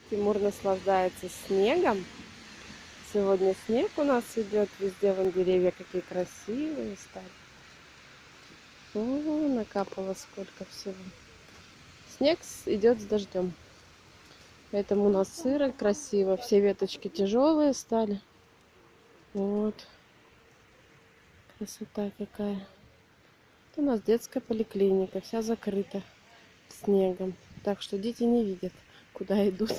Тимур наслаждается снегом. Сегодня снег у нас идет везде, вон деревья какие красивые стали. О, накапало сколько всего. Снег идет с дождем. Поэтому у нас сыро, красиво. Все веточки тяжелые стали. Вот. Красота какая. Это у нас детская поликлиника. Вся закрыта снегом. Так что дети не видят, куда идут.